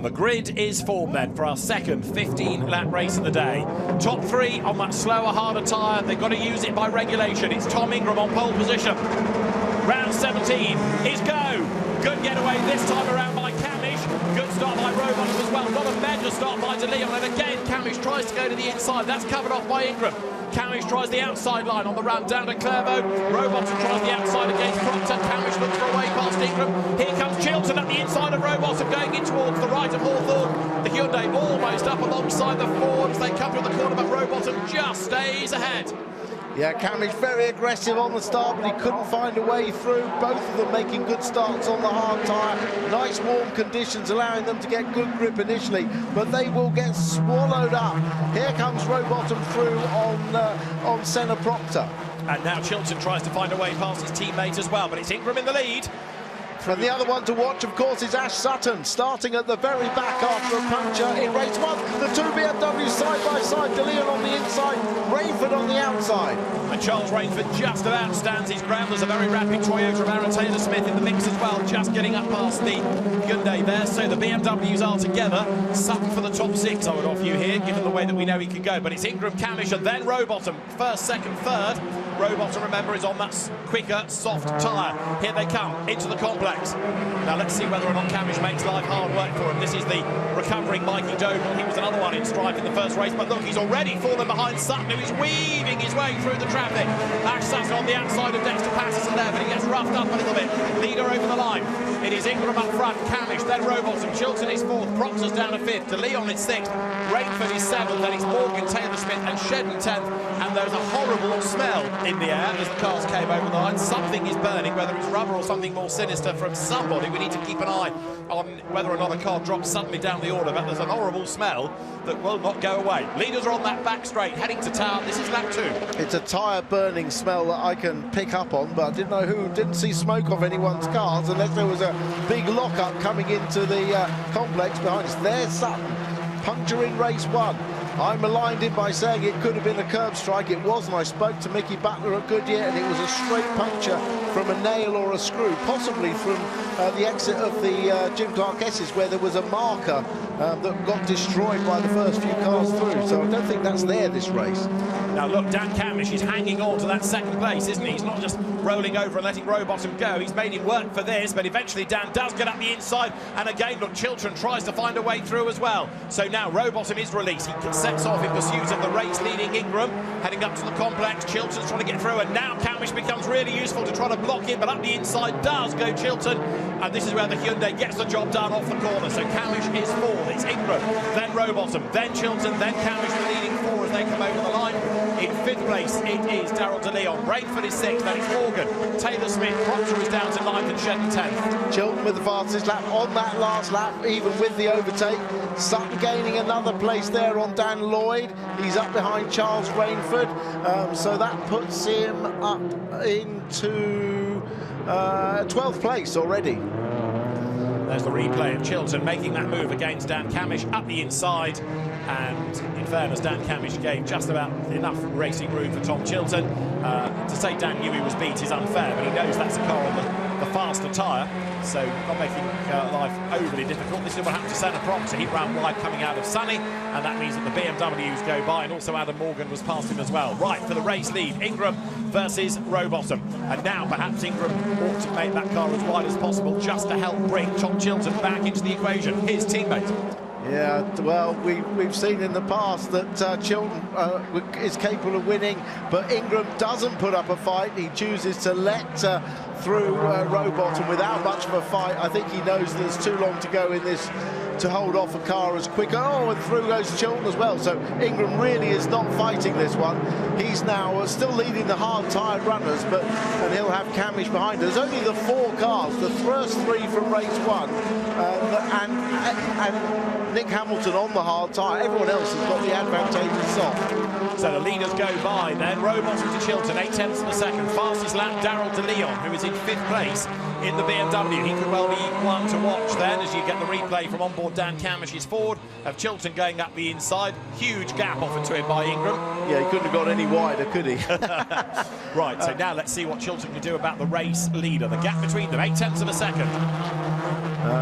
The grid is formed then for our second 15-lap race of the day. Top three on that slower, harder tyre. They've got to use it by regulation. It's Tom Ingram on pole position. Round 17 is go. Good getaway this time around by Camish. Good start by Robot as well. Not a major start by De Leon. And again, Camish tries to go to the inside. That's covered off by Ingram. Camish tries the outside line on the run down to Clervaux. Robotham tries the outside against Croft. Camish looks for a way past Ingram. Here comes Chilton at the inside of Robotham, going in towards the right of Hawthorne. The Hyundai almost up alongside the Fords. They come to the corner, but Robotham just stays ahead. Yeah, Camish very aggressive on the start, but he couldn't find a way through. Both of them making good starts on the hard tyre. Nice warm conditions allowing them to get good grip initially, but they will get swallowed up. Here comes Robotham through on Senna Proctor. And now Chilton tries to find a way past his teammate as well, but it's Ingram in the lead. And the other one to watch, of course, is Ash Sutton, starting at the very back after a puncture in race one. The two BMWs side by side, De Leon on the inside, Rainford on the outside. And Charles Rainford just about stands his ground. There's a very rapid Toyota of Aaron Taylor-Smith in the mix as well, just getting up past the Hyundai there. So the BMWs are together. Sutton for the top six, I would offer you here, given the way that we know he can go. But it's Ingram, Camish, and then Robotham. First, second, third. Robotham, remember, is on that quicker, soft tyre. Here they come into the complex. Now let's see whether or not Camish makes life hard work for him. This is the recovering Mikey Doble. He was another one in strife in the first race, but look, he's already fallen behind Sutton, who is weaving his way through the traffic. Ash Sutton on the outside of Dexter Patterson there, but he gets roughed up a little bit. Leader over the line. It is Ingram up front, Camish, then Robotham. Chilton is fourth, Proctor's down to fifth, De Leon is sixth, Rainford is seventh, then it's Morgan, Taylor-Smith and Shedden 10th, and there's a horrible smell in the air as the cars came over the line. Something is burning, whether it's rubber or something more sinister from somebody. We need to keep an eye on whether or not a car drops suddenly down the order, but there's an horrible smell that will not go away. Leaders are on that back straight, heading to town. This is lap 2. It's a tyre burning smell that I can pick up on, but I didn't see smoke off anyone's cars unless there was a big lockup coming into the complex behind us. There's Sutton, puncture in race 1. I maligned him by saying it could have been a curb strike. It wasn't. I spoke to Mickey Butler at Goodyear, and it was a straight puncture from a nail or a screw, possibly from the exit of the Jim Clark S's, where there was a marker that got destroyed by the first few cars through. So I don't think that's there this race. Now look, Dan Camish is hanging on to that second place, isn't he? He's not just rolling over and letting Robotham go. He's made him work for this, but eventually Dan does get up the inside. And again, look, Chilton tries to find a way through as well. So now Robotham is released. He sets off in pursuit of the race-leading Ingram, heading up to the complex. Chilton's trying to get through, and now Camish becomes really useful to try to block him, but up the inside does go Chilton. And this is where the Hyundai gets the job done off the corner. So Camish is fourth. It's Ingram, then Robotham, then Chilton, then Camish, the leading four as they come over the line. In fifth place, it is Darrell De Leon. Rainford is sixth, then it's Morgan. Taylor-Smith, Proctor is down to ninth, and Shedden 10th. Chilton with the fastest lap on that last lap, even with the overtake. Sutton gaining another place there on Dan Lloyd. He's up behind Charles Rainford, so that puts him up into 12th place already. There's the replay of Chilton making that move against Dan Camish up the inside. And in fairness, Dan Camish gave just about enough racing room for Tom Chilton. To say Dan knew he was beat is unfair, but he knows that's a car on the faster tyre, so not making life overly difficult. This is what happened to Senna Proctor. He ran wide coming out of Sunny, and that means that the BMWs go by, and also Adam Morgan was past him as well. Right, for the race lead, Ingram versus Robotham. And now perhaps Ingram ought to make that car as wide as possible just to help bring Tom Chilton back into the equation, his teammate. Yeah, well, we've seen in the past that Chilton is capable of winning, but Ingram doesn't put up a fight. He chooses to let through Robotham without much of a fight. I think he knows there's too long to go in this to hold off a car as quicker. Oh, and through goes Chilton as well. So Ingram really is not fighting this one. He's now still leading the hard-tyred runners, and he'll have Camish behind. There's only the 4 cars, the first 3 from race 1, and Nick Hamilton on the hard tyre. Everyone else has got the advantageous soft. So the leaders go by then. Robotham to Chilton, 8/10 of a second. Fastest lap, Darrell De Leon, who is in 5th place in the BMW. He could well be one to watch then as you get the replay from onboard Dan Camish's Ford of Chilton going up the inside. Huge gap offered to him by Ingram. Yeah, he couldn't have gone any wider, could he? Right, so now let's see what Chilton can do about the race leader. The gap between them, 8/10 of a second.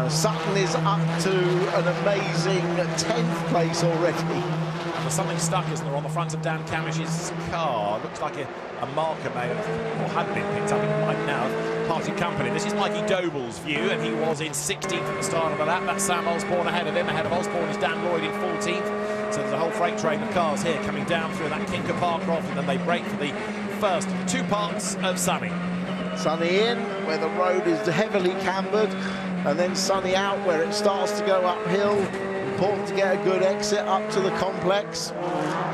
Sutton is up to an amazing 10th place already. There's something stuck, isn't there, on the front of Dan Camish's car. Looks like a marker may have, or had been picked up, it might now have parted company. This is Mikey Doble's view, and he was in 16th at the start of the lap. That's Sam Osborne ahead of him. Ahead of Osborne is Dan Lloyd in 14th. So there's a whole freight train of cars here coming down through that Kinker Park Croft, and then they break for the first of the two parts of Sunny. Sunny in, where the road is heavily cambered, and then Sunny out, where it starts to go uphill. Important to get a good exit up to the complex.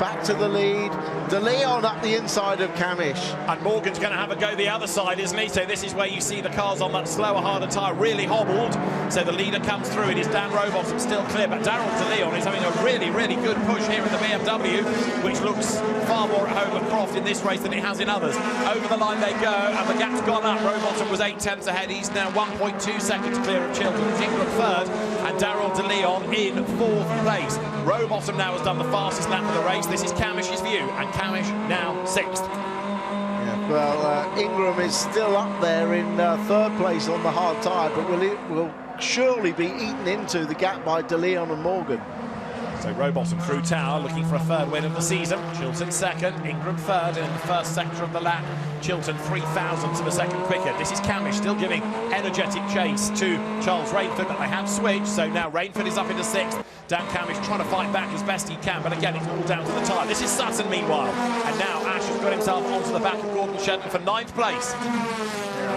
Back to the lead. De Leon up the inside of Camish. And Morgan's going to have a go the other side, isn't he? So this is where you see the cars on that slower, harder tyre really hobbled. So the leader comes through. It is Dan Rowbottom still clear, but Daryl De Leon is having a really, really good push here in the BMW, which looks far more at home at Croft in this race than it has in others. Over the line they go, and the gap's gone up. Rowbottom was 8/10 ahead. He's now 1.2 seconds clear of Chilton. Ingram third, and Daryl De Leon in 4th place. Rowbottom now has done the fastest lap of the race. This is Camish's view, and Camish now 6th. Yeah, well, Ingram is still up there in 3rd place on the hard tyre, but will surely be eaten into the gap by De Leon and Morgan. So Rowbottom through Tower, looking for a 3rd win of the season. Chilton 2nd, Ingram 3rd, and in the 1st sector of the lap, Chilton 3,000 to the 2nd quicker. This is Camish still giving energetic chase to Charles Rainford, but they have switched, so now Rainford is up into 6th. Dan Camish trying to fight back as best he can, but again, it's all down to the tyre. This is Sutton, meanwhile, and now Ash has got himself onto the back of Gordon Shedden for 9th place.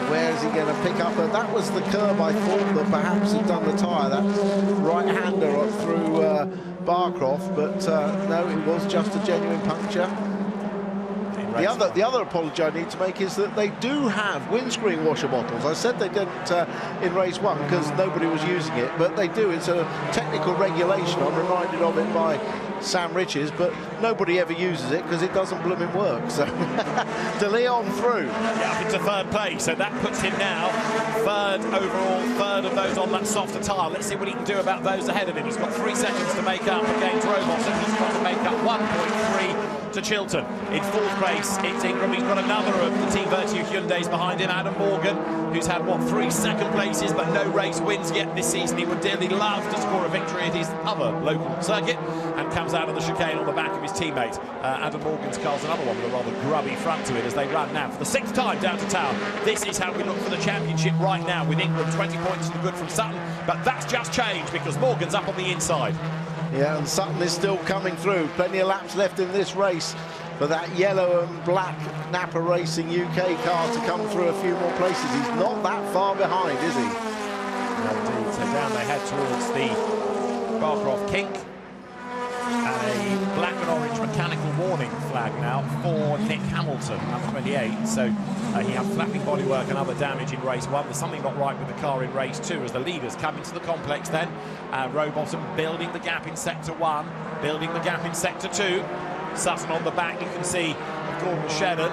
Where is he going to pick up? That was the curb I thought that perhaps had done the tyre. That right-hander up through Barcroft, but no, it was just a genuine puncture. The other apology I need to make is that they do have windscreen washer bottles. I said they didn't in race 1 because nobody was using it, but they do. It's a technical regulation. I'm reminded of it by Sam Riches, but nobody ever uses it because it doesn't blooming work. So De Leon through. Yeah, up into 3rd place, so that puts him now 3rd overall, 3rd of those on that softer tyre. Let's see what he can do about those ahead of him. He's got 3 seconds to make up against Rowbottom. He's got to make up 1.3 to Chilton. In 4th place, it's Ingram. He's got another of the Team Virtue Hyundais behind him, Adam Morgan, who's had, what, 3 second places, but no race wins yet this season. He would dearly love to score a victory at his other local circuit, and comes out of the chicane on the back of his teammate. Adam Morgan's car's another one with a rather grubby front to it as they run now for the 6th time down to Tower. This is how we look for the championship right now, with Ingram 20 points to the good from Sutton, but that's just changed because Morgan's up on the inside. Yeah, and Sutton is still coming through. Plenty of laps left in this race for that yellow and black Napa Racing UK car to come through a few more places. He's not that far behind, is he? No, indeed. So down they head towards the Barcroft kink. And a black and orange mechanical warning flag now for Nick Hamilton, number 28. So he had flapping bodywork and other damage in race 1. There's something not right with the car in race 2 as the leaders come into the complex then. Rowbottom building the gap in sector 1, building the gap in sector 2. Sutton on the back, you can see Gordon Shedden,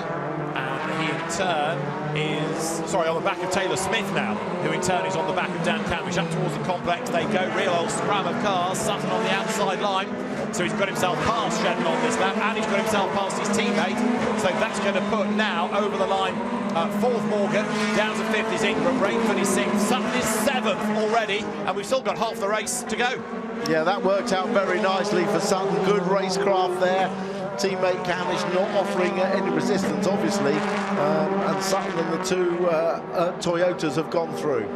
and he in turn is, sorry, on the back of Taylor Smith now, who in turn is on the back of Dan Camish. Up towards the complex they go, real old scrum of cars. Sutton on the outside line, so he's got himself past Shedden on this lap, and he's got himself past his teammate, so that's going to put now over the line 4th Morgan, down to 5th is Ingram, Rainford is 6th, Sutton is 7th already, and we've still got half the race to go. Yeah, that worked out very nicely for Sutton. Good racecraft there. Teammate Camish not offering any resistance, obviously, and Sutton and the 2 Toyotas have gone through.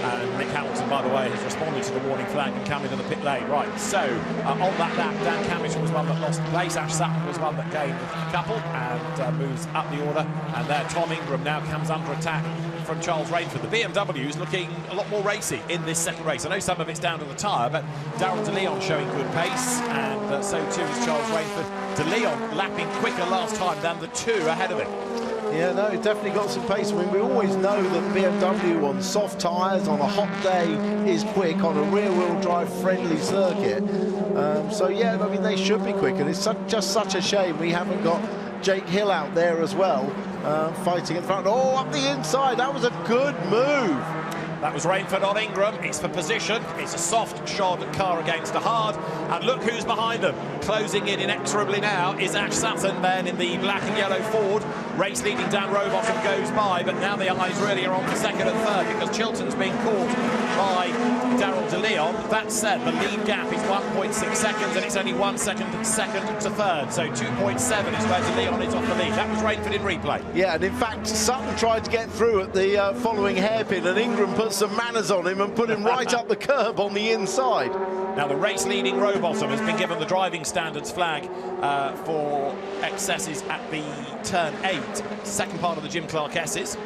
And Nick Hamilton, by the way, has responded to the warning flag and come into the pit lane. Right, so on that lap, Dan Camish was one that lost place. Ash Sutton was one that gained a couple and moves up the order. And there, Tom Ingram now comes under attack from Charles Rainford. The BMW is looking a lot more racy in this second race. I know some of it's down to the tyre, but Daryl De Leon showing good pace, and so too is Charles Rainford. De Leon lapping quicker last time than the 2 ahead of him. Yeah, no, he's definitely got some pace. I mean, we always know that BMW on soft tyres on a hot day is quick on a rear-wheel drive friendly circuit. So yeah, I mean, they should be quick, and it's just such a shame we haven't got Jake Hill out there as well, fighting in front. Oh, up the inside, that was a good move. That was Rainford on Ingram. It's for position. It's a soft shod car against a hard. And look who's behind them. Closing in inexorably now is Ash Sutton, then in the black and yellow Ford. Race leading Dan Rowbottom goes by, but now the eyes really are on the second and third because Chilton's being caught by Daryl De Leon. That said, the lead gap is 1.6 seconds and it's only 1 second to third. So 2.7 is where De Leon is off the lead. That was Rainford in replay. Yeah, and in fact, Sutton tried to get through at the following hairpin, and Ingram put some manners on him and put him right up the curb on the inside. Now, the race-leading Rowbottom has been given the driving standards flag for excesses at the turn 8, second part of the Jim Clark S's.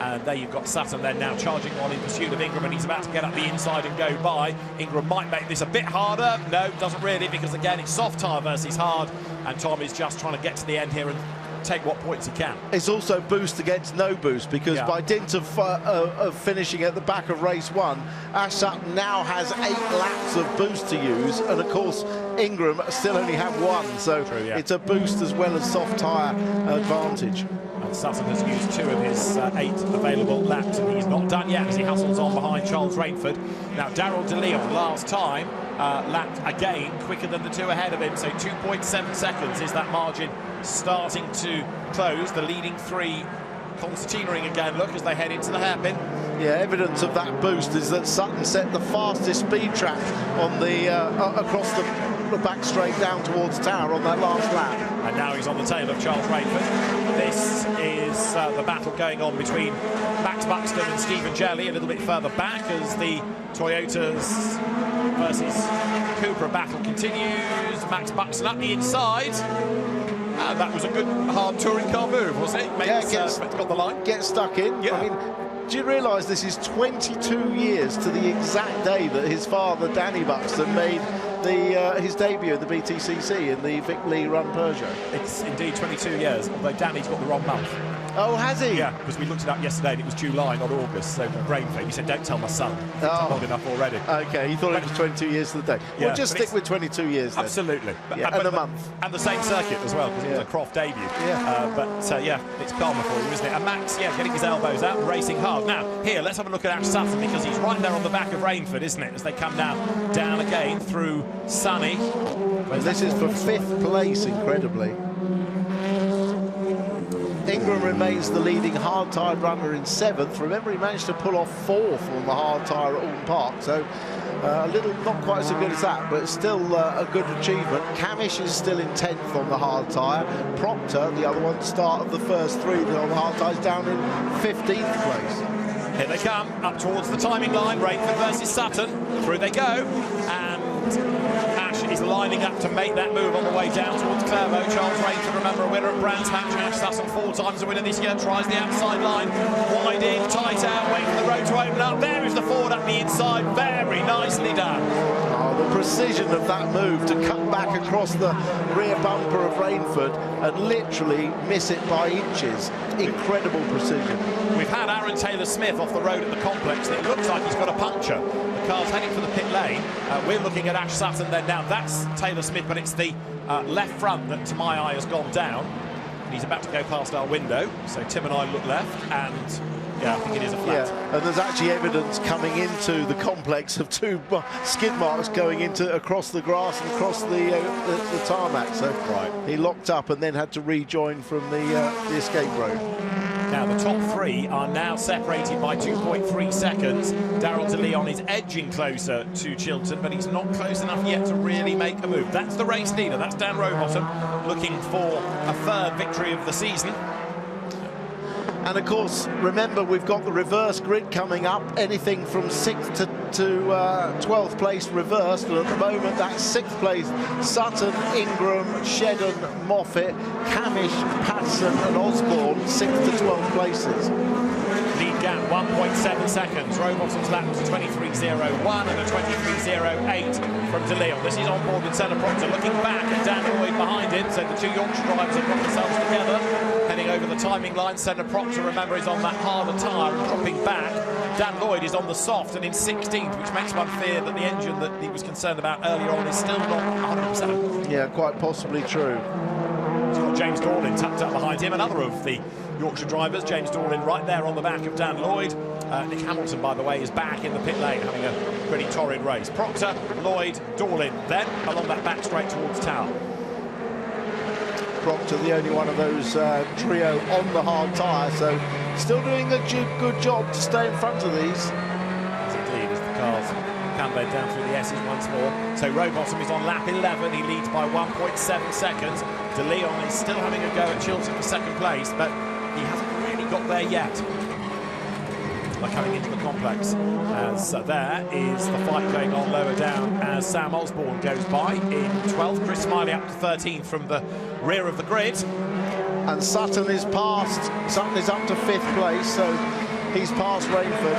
And there you've got Sutton then now charging on in pursuit of Ingram, and he's about to get up the inside and go by. Ingram might make this a bit harder. No, doesn't really, because again, it's soft tyre versus hard, and Tom is just trying to get to the end here and take what points he can. It's also boost against no boost, because by dint of finishing at the back of race 1, Ash Sutton now has 8 laps of boost to use, and of course Ingram still only have 1, so it's a boost as well as soft tyre advantage. And Sutton has used 2 of his 8 available laps, and he's not done yet as he hustles on behind Charles Rainford. Now, Daryl De Leon last time lapped again quicker than the 2 ahead of him, so 2.7 seconds is that margin starting to close. The leading 3 concertinaing again, look, as they head into the hairpin. Yeah, evidence of that boost is that Sutton set the fastest speed trap on the across the back straight down towards Tower on that last lap. And now he's on the tail of Charles Rainford. This is the battle going on between Max Buxton and Stephen Jelly a little bit further back as the Toyotas versus Cupra battle continues. Max Buxton up the inside. And that was a good hard touring car move, wasn't it? Got the line. Get stuck in. Yeah. I mean, do you realise this is 22 years to the exact day that his father, Danny Buxton, made his debut in the BTCC in the Vic Lee run Peugeot? It's indeed 22 years, although Danny's got the wrong month. Oh, has he? Yeah, because we looked it up yesterday and it was July, not August, so brain fade. He said, don't tell my son. I'm old enough already. OK, he thought it was 22 years to the day. Yeah, we'll just stick with 22 years then. Absolutely. Yeah, and a month. And the same circuit as well, because it was a Croft debut. Yeah. Yeah, it's karma for him, isn't it? And Max, getting his elbows out and racing hard. Now, here, let's have a look at Ash Sutton, because he's right there on the back of Rainford, isn't it? As they come down again through Sunny. This is for 5th place, incredibly. Ingram remains the leading hard-tyred runner in 7th. Remember, he managed to pull off 4th on the hard tyre at Alton Park, so a little, not quite so good as that, but it's still a good achievement. Camish is still in 10th on the hard tyre. Proctor, the other one, start of the first 3 on the hard tyres, down in 15th place. Here they come, up towards the timing line. Rainford versus Sutton. Through they go, and Ash is lining up to make that move on the way down towards Clermont. Charles Rainford, remember, a winner at Brands Hatch. Ash Sutton 4 times a winner this year, tries the outside line, wide in, tight out, waiting for the road to open up. There is the Ford up the inside, very nicely done. Oh, the precision of that move to cut back across the rear bumper of Rainford and literally miss it by inches. Incredible precision. We've had Aaron Taylor-Smith off the road at the complex, and it looks like he's got a puncture. The car's heading for the pit lane. We're looking at Ash Sutton then now. That's Taylor-Smith, but it's the left front that, to my eye, has gone down. And he's about to go past our window. So Tim and I look left, and I think it is a flat. Yeah, and there's actually evidence coming into the complex of 2 skid marks going across the grass and across the tarmac. So he locked up and then had to rejoin from the escape road. Now, the top 3 are now separated by 2.3 seconds. Daryl De Leon is edging closer to Chilton, but he's not close enough yet to really make a move. That's the race leader. That's Dan Rowbottom, looking for a 3rd victory of the season. And of course, remember, we've got the reverse grid coming up, anything from 6th to 12th place reversed, and at the moment that's 6th place Sutton, Ingram, Shedden, Moffat, Camish, Patterson and Osborne, 6th to 12th places. Lead gap 1.7 seconds. Rowbottom's lap was a 23.01 and a 23.08 from De Leon. This is on board with Senna Proctor, looking back at Dan Lloyd behind him. So the 2 Yorkshire drivers have got themselves together, heading over the timing line. Senna Proctor, remember, is on that harder tyre and dropping back. Dan Lloyd is on the soft and in 16th, which makes one fear that the engine that he was concerned about earlier on is still not 100%. Yeah, quite possibly true. He's got James Dorlin tucked up behind him, another of the Yorkshire drivers. James Dorlin right there on the back of Dan Lloyd. Nick Hamilton, by the way, is back in the pit lane, having a pretty torrid race. Proctor, Lloyd, Dorlin, then along that back straight towards Tower. Proctor, the only one of those trio on the hard tyre, so still doing a good job to stay in front of these. Yes, indeed, as the cars can bed down through the S's once more. So Rowbottom is on lap 11. He leads by 1.7 seconds. De Leon is still having a go at Chilton for second place, but he hasn't really got there yet by coming into the complex. As there is the fight going on lower down as Sam Osborne goes by in 12th. Chris Smiley up to 13th from the rear of the grid. And Sutton is passed. Sutton is up to 5th place, so he's passed Rainford.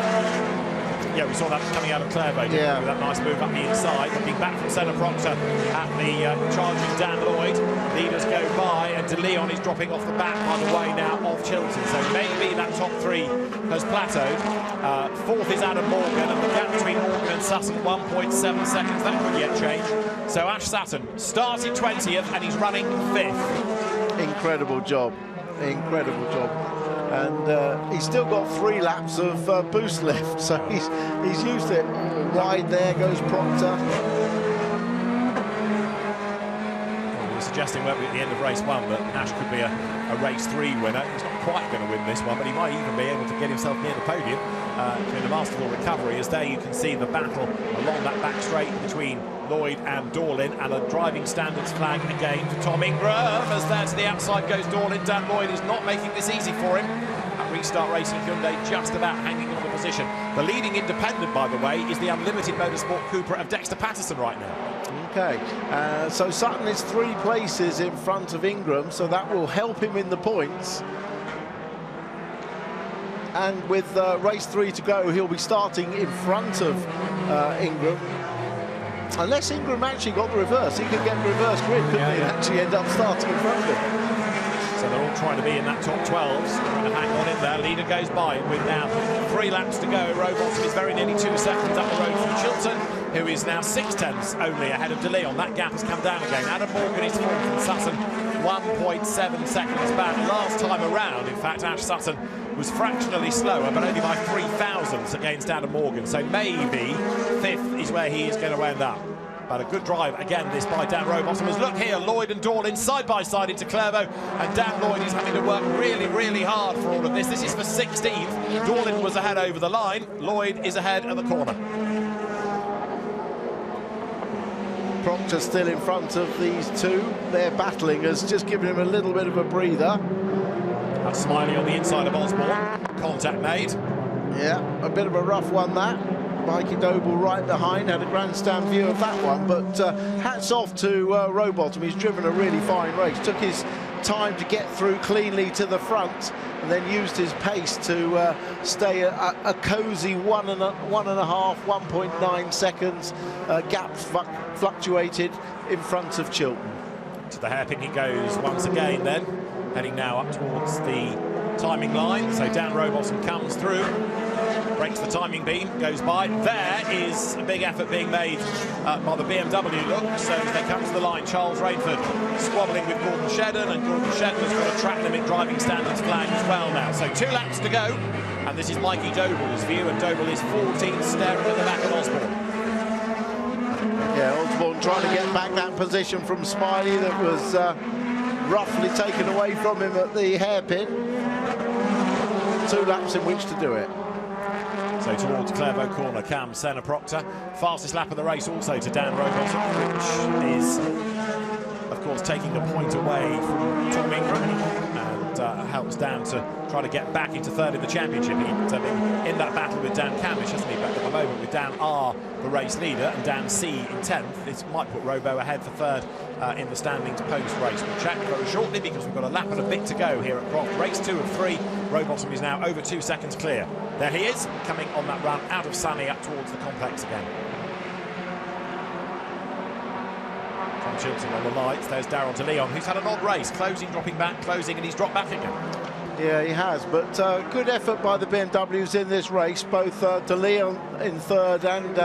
Yeah, we saw that coming out of Clairvaux, didn't we, with that nice move up the inside. Looking back from Senna Proctor at the charging Dan Lloyd. Leaders go by, and De Leon is dropping off the back, by the way, now of Chilton. So maybe that top three has plateaued. 4th is Adam Morgan, and the gap between Morgan and Sutton, 1.7 seconds. That could yet change. So Ash Sutton started 20th, and he's running 5th. Incredible job. Incredible job. And he's still got 3 laps of boost left, so he's used it. Wide there goes Proctor. Well, we were suggesting, weren't we, at the end of race 1 that Ash could be a race 3 winner. He's not quite going to win this one, but he might even be able to get himself near the podium in a masterful recovery. As there you can see the battle along that back straight between Lloyd and Dorlin, and a driving standards flag again for Tom Ingram. As there to the outside goes Dorlin. Dan Lloyd is not making this easy for him. At Restart Racing Hyundai, just about hanging on the position. The leading independent, by the way, is the Unlimited Motorsport Cooper of Dexter Patterson right now. Okay, so Sutton is 3 places in front of Ingram, so that will help him in the points. And with race 3 to go, he'll be starting in front of Ingram. Unless Ingram actually got the reverse, he could get the reverse grid, couldn't he, and actually end up starting in front of him. So they're all trying to be in that top 12s, trying to hang on in there. Leader goes by with now 3 laps to go. Rowbottom is very nearly 2 seconds up the road from Chilton, who is now 6/10 only ahead of De Leon. That gap has come down again. Adam Morgan is 4th and Sutton 1.7 seconds back. Last time around, in fact, Ash Sutton was fractionally slower, but only by 3 thousandths against Adam Morgan. So maybe 5th is where he is going to end up. But a good drive again, this by Dan Rowbottom. As look here, Lloyd and Dorlin side by side into Clairvaux, and Dan Lloyd is having to work really, really hard for all of this. This is for 16th. Dorlin was ahead over the line. Lloyd is ahead at the corner. Proctor still in front of these 2. They're battling, has just given him a little bit of a breather. That's Smiley on the inside of Osborne. Contact made. Yeah, a bit of a rough one that. Mikey Doble right behind, had a grandstand view of that one, but hats off to Rowbottom. He's driven a really fine race, took his time to get through cleanly to the front, and then used his pace to stay a cosy 1.9 seconds. Gap fluctuated in front of Chilton. To the hairpin he goes once again then, heading now up towards the timing line. So Dan Rowbottom comes through, breaks the timing beam, goes by. There is a big effort being made by the BMW look. So as they come to the line, Charles Rainford squabbling with Gordon Shedden, and Gordon Shedden has got a track limit driving standards flag as well now. So 2 laps to go, and this is Mikey Doble's view, and Doble is 14th, staring at the back of Osborne. Yeah, Osborne trying to get back that position from Smiley that was roughly taken away from him at the hairpin. 2 laps in which to do it. So towards Clairvaux corner, Cam Senna Proctor. Fastest lap of the race also to Dan Rowbottom, which is, of course, taking a point away from Tom Ingram, and helps Dan to try to get back into 3rd in the championship. He's been in that battle with Dan Camish, hasn't he? But at the moment, with Dan R, the race leader, and Dan C in 10th, this might put Robo ahead for 3rd in the standings post-race. We'll check very shortly because we've got a lap and a bit to go here at Croft. Race 2 of 3. Rowbottom is now over 2 seconds clear. There he is, coming on that run out of Sunny up towards the complex again. From Chilton on the lights, there's Darryl De Leon, who's had an odd race, closing, dropping back, closing, and he's dropped back again. Yeah, he has, but good effort by the BMWs in this race. Both De Leon in third and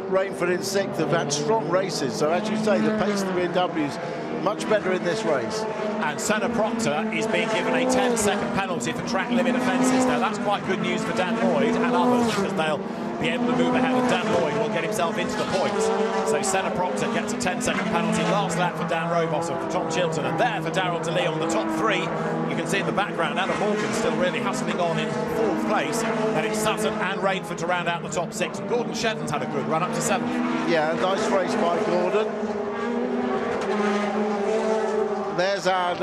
Rainford in sixth have had strong races. So as you say, the pace of the BMWs much better in this race. And Senna Proctor is being given a 10-second penalty for track limit offences. Now that's quite good news for Dan Lloyd and others, because they'll be able to move ahead, and Dan Lloyd will get himself into the points. So Senna Proctor gets a 10-second penalty. Last lap for Dan Rowbottom, for Tom Chilton, and there for Daryl De Leon, the top three. You can see in the background, Adam Morgan still really hustling on in fourth place. And it's Sutton and Rainford to round out the top six. And Gordon Shedden's had a good run up to seventh. Yeah, nice race by Gordon. There's our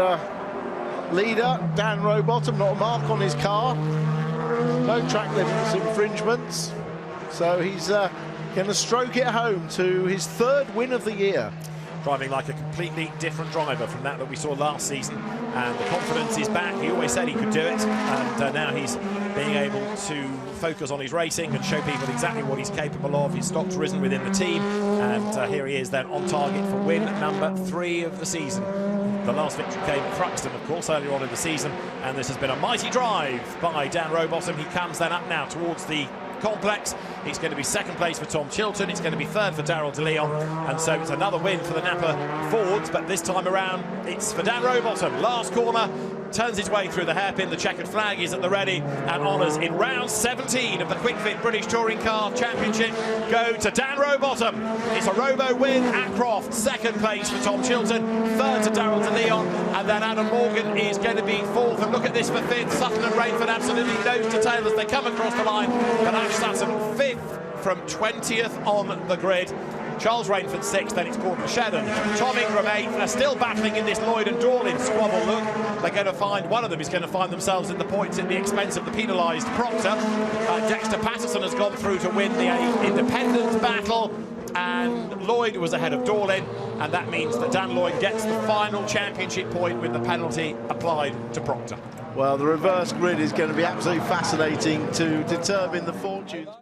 leader, Dan Rowbottom, not a mark on his car. No track limits infringements. So he's going to stroke it home to his third win of the year. Driving like a completely different driver from that we saw last season, and the confidence is back. He always said he could do it, and now he's being able to focus on his racing and show people exactly what he's capable of. His stock's risen within the team, and here he is then on target for win number 3 of the season. The last victory came at Thruxton, of course, earlier on in the season, and this has been a mighty drive by Dan Rowbottom. He comes then up now towards the complex. It's going to be second place for Tom Chilton. It's going to be third for Daryl De Leon, and so it's another win for the Napa Fords, but this time around it's for Dan Rowbottom. Last corner, turns his way through the hairpin. The checkered flag is at the ready, and honours in round 17 of the Quick Fit British Touring Car Championship go to Dan Rowbottom. It's a Robo win at Croft. Second place for Tom Chilton, third to Daryl De Leon, and then Adam Morgan is going to be fourth. And look at this for fifth. Sutton and Rainford absolutely nose to tail as they come across the line, but Ash Sutton fifth from 20th on the grid. Charles Rainford 6th, then it's Gordon Shedden. Tom Ingram 8th. They're still battling in this Lloyd and Dorlin squabble. Look, they're going to find, one of them is going to find themselves in the points at the expense of the penalised Proctor. Dexter Patterson has gone through to win the independent battle, and Lloyd was ahead of Dorlin, and that means that Dan Lloyd gets the final championship point with the penalty applied to Proctor. Well, the reverse grid is going to be absolutely fascinating to determine the fortunes.